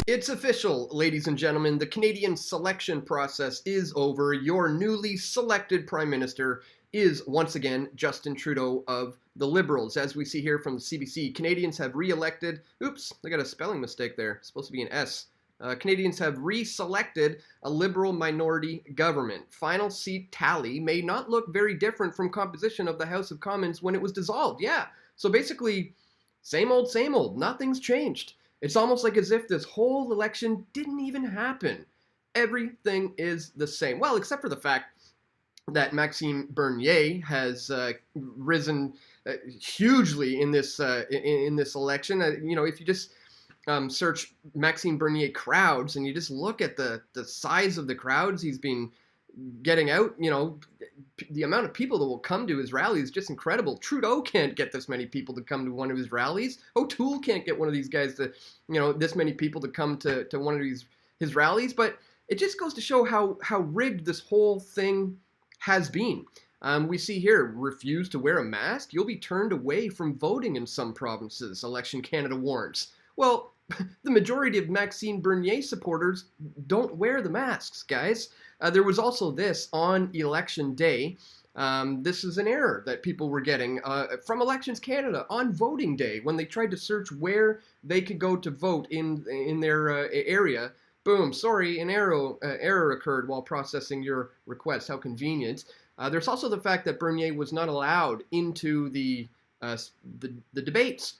It's official, ladies and gentlemen. The Canadian selection process is over. Your newly selected Prime Minister is once again Justin Trudeau of the Liberals. As we see here from the CBC, Canadians have re-elected. Oops, I got a spelling mistake there. It's supposed to be an S. Canadians have re-selected a Liberal minority government. Final seat tally may not look very different from composition of the House of Commons when it was dissolved. Yeah, so basically, same old, same old. Nothing's changed. It's almost like as if this whole election didn't even happen. Everything is the same. Well, except for the fact that Maxime Bernier has risen hugely in this election. You know, if you just search Maxime Bernier crowds and you just look at the size of the crowds he's been getting out, you know, the amount of people that will come to his rallies is just incredible. Trudeau can't get this many people to come to one of his rallies. O'Toole can't get one of these guys to, you know, this many people to come to one of his rallies. But it just goes to show how rigged this whole thing has been. We see here, refuse to wear a mask, you'll be turned away from voting in some provinces, Election Canada warns. Well, the majority of Maxime Bernier supporters don't wear the masks, guys. There was also this on election day. This is an error that people were getting from Elections Canada on voting day when they tried to search where they could go to vote in their area. Boom, sorry, an error occurred while processing your request. How convenient. There's also the fact that Bernier was not allowed into the debates.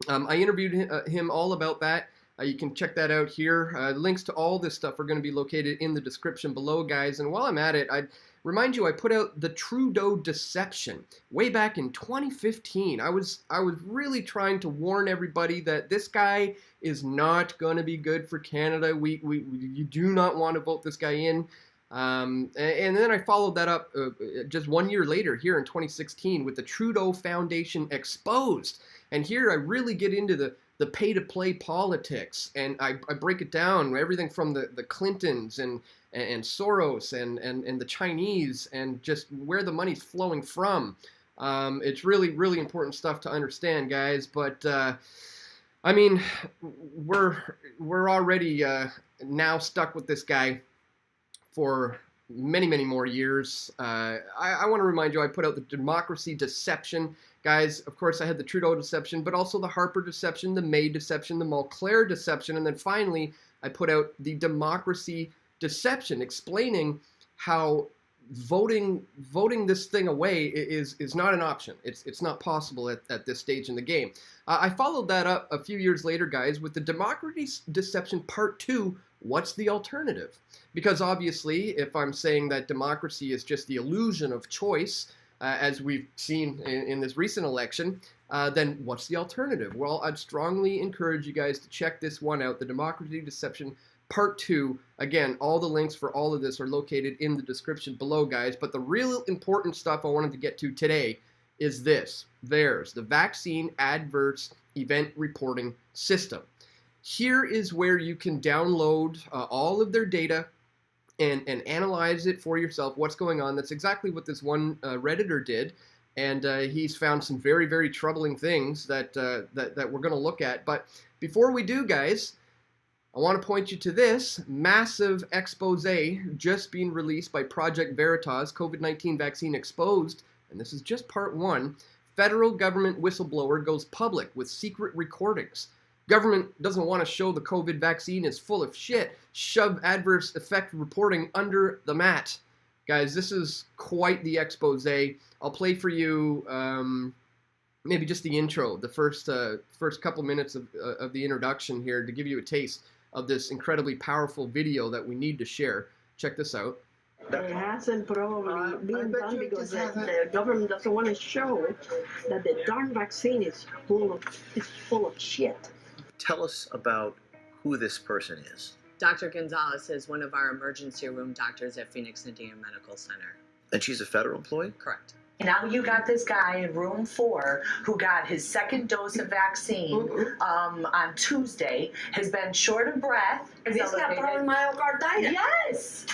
I interviewed him all about that. You can check that out here. Links to all this stuff are going to be located in the description below, guys. And while I'm at it, I'd remind you I put out the Trudeau Deception way back in 2015. I was really trying to warn everybody that this guy is not going to be good for Canada. You do not want to vote this guy in. And then I followed that up just 1 year later here in 2016 with the Trudeau Foundation Exposed. And here I really get into the pay-to-play politics, and I break it down, everything from the Clintons and Soros and the Chinese and just where the money's flowing from. It's really, really important stuff to understand, guys. But I mean, we're already now stuck with this guy for many, many more years. I want to remind you, I put out the Democracy Deception. Guys, of course, I had the Trudeau Deception, but also the Harper Deception, the May Deception, the Mulcair Deception, and then finally, I put out the Democracy Deception, explaining how voting this thing away is not an option. It's not possible at this stage in the game. I followed that up a few years later, guys, with the Democracy Deception Part 2, What's the Alternative? Because obviously, if I'm saying that democracy is just the illusion of choice, as we've seen in this recent election, then what's the alternative? Well, I'd strongly encourage you guys to check this one out, the Democracy Deception Part 2. Again, all the links for all of this are located in the description below, guys. But the real important stuff I wanted to get to today is this, VAERS, the Vaccine Adverse Event Reporting System. Here is where you can download all of their data and analyze it for yourself, what's going on. That's exactly what this one Redditor did, and he's found some very, very troubling things that we're going to look at. But before we do, guys, I want to point you to this massive expose just being released by Project Veritas, COVID-19 Vaccine Exposed, and this is just part 1. Federal government whistleblower goes public with secret recordings. Government doesn't want to show the COVID vaccine is full of shit. Shove adverse effect reporting under the mat. Guys, this is quite the expose. I'll play for you maybe just the intro, the first couple minutes of the introduction here to give you a taste of this incredibly powerful video that we need to share. Check this out. It hasn't probably been done because the government doesn't want to show that the darn vaccine is full of shit. Tell us about who this person is. Dr. Gonzalez is one of our emergency room doctors at Phoenix Indian Medical Center. And she's a federal employee? Correct. Now you got this guy in room 4 who got his second dose of vaccine on Tuesday, has been short of breath. He's got probably myocarditis. Yes.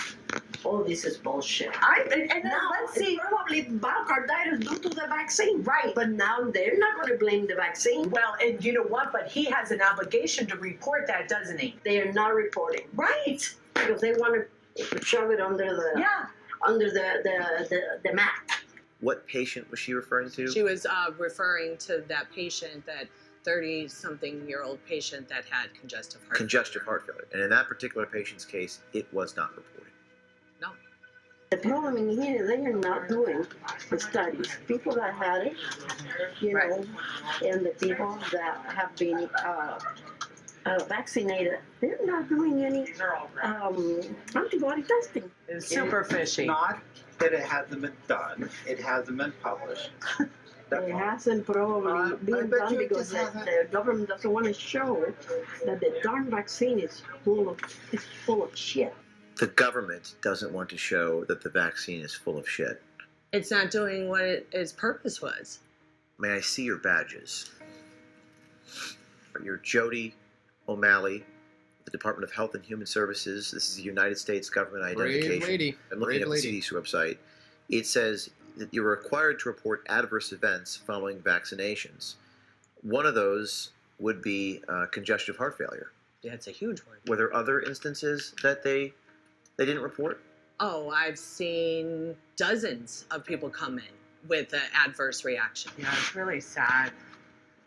oh, this is bullshit. And Now, let's see. probably myocarditis due to the vaccine. Right. But now they're not going to blame the vaccine. Well, and you know what? But he has an obligation to report that, doesn't he? They are not reporting Right. because they want to shove it under the mat. What patient was she referring to? She was referring to that patient, that 30-something-year-old patient that had congestive heart Congestive heart failure. And in that particular patient's case, it was not reported. No. The problem in here, they are not doing the studies. People that had it, you know, and the people that have been vaccinated, they're not doing any antibody testing. It's super fishy. Not that it hasn't been done, it hasn't been published. It hasn't probably been bet done you it because just hasn't. the government doesn't want to show that the darn vaccine is full of shit. The government doesn't want to show that the vaccine is full of shit. It's not doing what its purpose was. May I see your badges? You're Jody O'Malley, the Department of Health and Human Services. This is the United States government identification. Brave lady. I'm looking at the CDC website. It says that you're required to report adverse events following vaccinations. One of those would be congestive heart failure. Yeah, it's a huge one. Were there other instances that they didn't report? Oh, I've seen dozens of people come in with an adverse reaction. Yeah, it's really sad.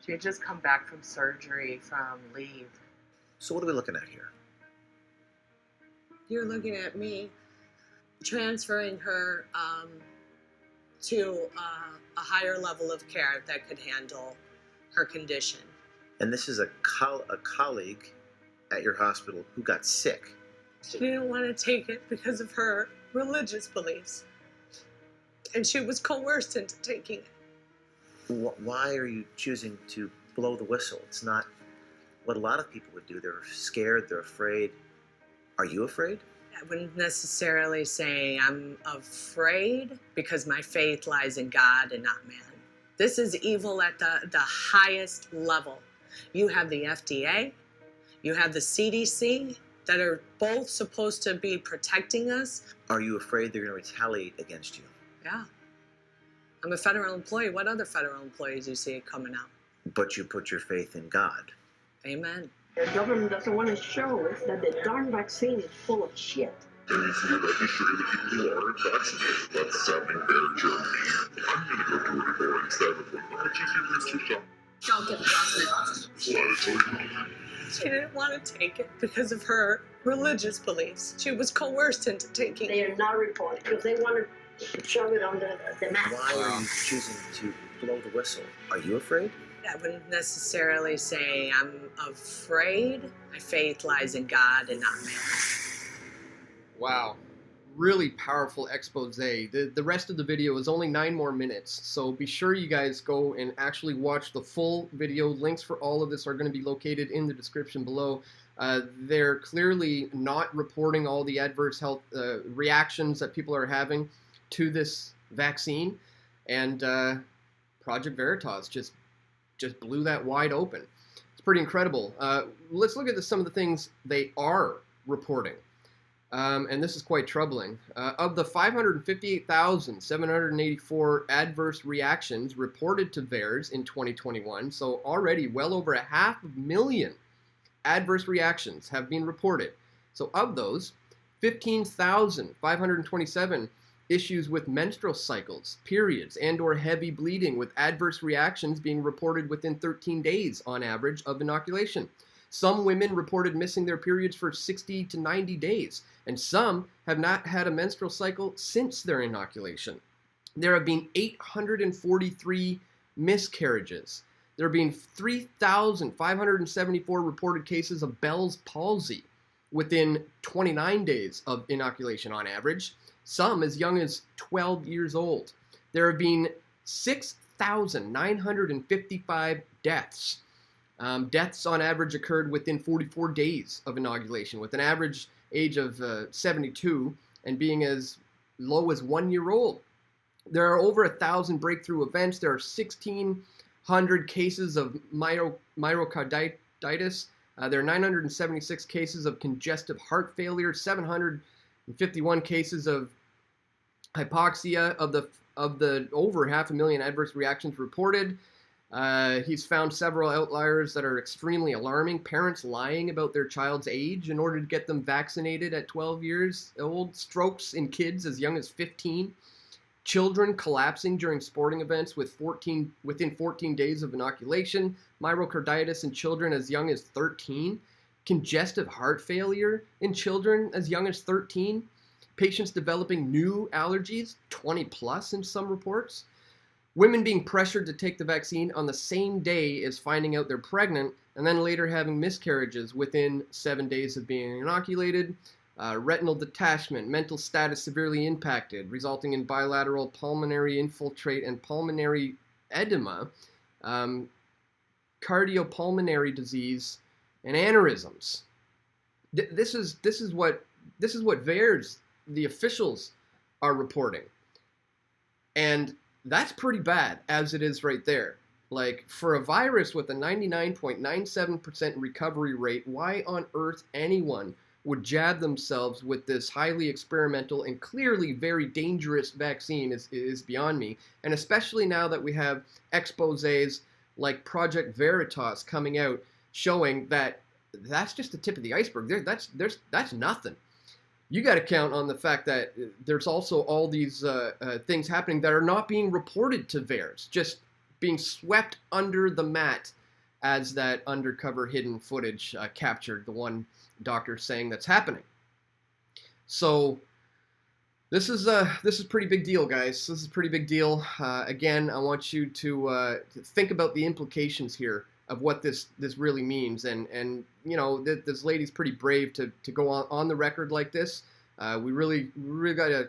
She had just come back from surgery, from leave. So what are we looking at here? You're looking at me transferring her to a higher level of care that could handle her condition. And this is a colleague at your hospital who got sick. She didn't want to take it because of her religious beliefs. And she was coerced into taking it. Why are you choosing to blow the whistle? It's not what a lot of people would do. They're scared, they're afraid. Are you afraid? I wouldn't necessarily say I'm afraid because my faith lies in God and not man. This is evil at the highest level. You have the FDA, you have the CDC that are both supposed to be protecting us. Are you afraid they're going to retaliate against you? Yeah. I'm a federal employee. What other federal employees do you see coming out? But you put your faith in God. Amen. The government doesn't want to show that the darn vaccine is full of shit. There needs to be registry of the people who aren't vaccinated. That's happening there in Germany. I'm going to go door to door instead of like, why don't you do this to shop? Don't get the vaccine. Well, I told you. She didn't want to take it because of her religious beliefs. She was coerced into taking They it. are not reporting because they want to shove it under the mat. Why are you choosing to blow the whistle? Are you afraid? I wouldn't necessarily say I'm afraid. My faith lies in God and not man. Wow. Really powerful expose. The rest of the video is only 9 more minutes, so be sure you guys go and actually watch the full video. Links for all of this are going to be located in the description below. They're clearly not reporting all the adverse health reactions that people are having to this vaccine, and Project Veritas just blew that wide open. It's pretty incredible. Let's look at some of the things they are reporting. And this is quite troubling. Of the 558,784 adverse reactions reported to VAERS in 2021, so already well over 500,000 adverse reactions have been reported. So of those, 15,527 issues with menstrual cycles, periods, and or heavy bleeding with adverse reactions being reported within 13 days on average of inoculation. Some women reported missing their periods for 60 to 90 days, and some have not had a menstrual cycle since their inoculation. There have been 843 miscarriages. There have been 3,574 reported cases of Bell's palsy within 29 days of inoculation on average, some as young as 12 years old. There have been 6,955 deaths. Deaths on average occurred within 44 days of inoculation, with an average age of 72 and being as low as 1 year old. There are over 1,000 breakthrough events. There are 1,600 cases of myocarditis. There are 976 cases of congestive heart failure, 700 51 cases of hypoxia. Of the over 500,000 adverse reactions reported, he's found several outliers that are extremely alarming. Parents lying about their child's age in order to get them vaccinated at 12 years old. Strokes in kids as young as 15. Children collapsing during sporting events within 14 days of inoculation. Myocarditis in children as young as 13. Congestive heart failure in children as young as 13. Patients developing new allergies, 20 plus in some reports. Women being pressured to take the vaccine on the same day as finding out they're pregnant, and then later having miscarriages within 7 days of being inoculated. Retinal detachment, mental status severely impacted, resulting in bilateral pulmonary infiltrate and pulmonary edema, cardiopulmonary disease, and aneurysms. This is what VAERS, the officials, are reporting, and that's pretty bad as it is right there. Like, for a virus with a 99.97% recovery rate, why on earth anyone would jab themselves with this highly experimental and clearly very dangerous vaccine is beyond me. And especially now that we have exposés like Project Veritas coming out showing that that's just the tip of the iceberg. That's nothing. You got to count on the fact that there's also all these things happening that are not being reported to VAERS, just being swept under the mat as that undercover hidden footage captured the one doctor saying that's happening. So this is pretty big deal, guys. This is a pretty big deal. Again, I want you to think about the implications here of what this really means. And you know, this lady's pretty brave to go on the record like this. We really got to,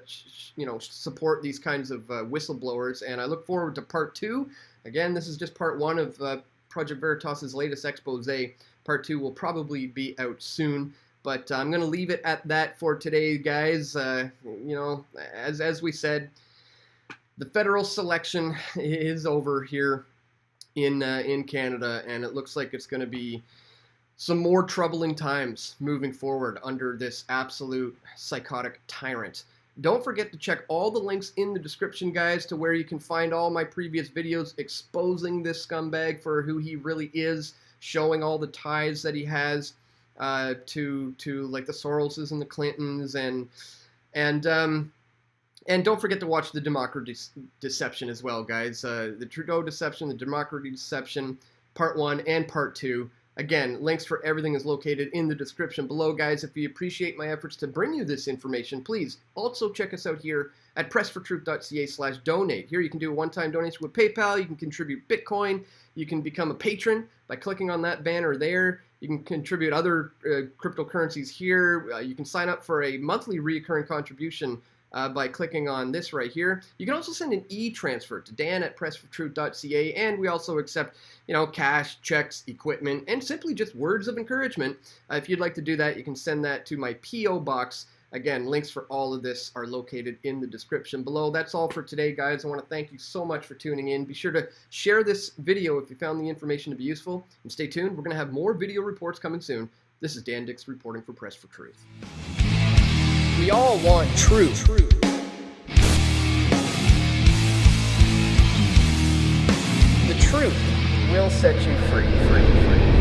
you know, support these kinds of whistleblowers. And I look forward to part 2. Again, this is just part 1 of Project Veritas's latest expose. Part 2 will probably be out soon. But I'm going to leave it at that for today, guys. You know, as we said, the federal selection is over here in Canada, and it looks like it's going to be some more troubling times moving forward under this absolute psychotic tyrant. Don't forget to check all the links in the description, guys, to where you can find all my previous videos exposing this scumbag for who he really is, showing all the ties that he has to like the Soroses and the Clintons, and don't forget to watch the Democracy Deception as well, guys. The Trudeau Deception, the Democracy Deception, Part 1 and Part 2. Again, links for everything is located in the description below, guys. If you appreciate my efforts to bring you this information, please also check us out here at pressfortruth.ca/donate. Here you can do a one-time donation with PayPal. You can contribute Bitcoin. You can become a patron by clicking on that banner there. You can contribute other cryptocurrencies here. You can sign up for a monthly recurring contribution by clicking on this right here. You can also send an e-transfer to dan@pressfortruth.ca, and we also accept, you know, cash, checks, equipment, and simply just words of encouragement. If you'd like to do that, you can send that to my P.O. box. Again, links for all of this are located in the description below. That's all for today, guys. I want to thank you so much for tuning in. Be sure to share this video if you found the information to be useful, and stay tuned. We're going to have more video reports coming soon. This is Dan Dicks reporting for Press for Truth. We all want truth. The truth will set you free.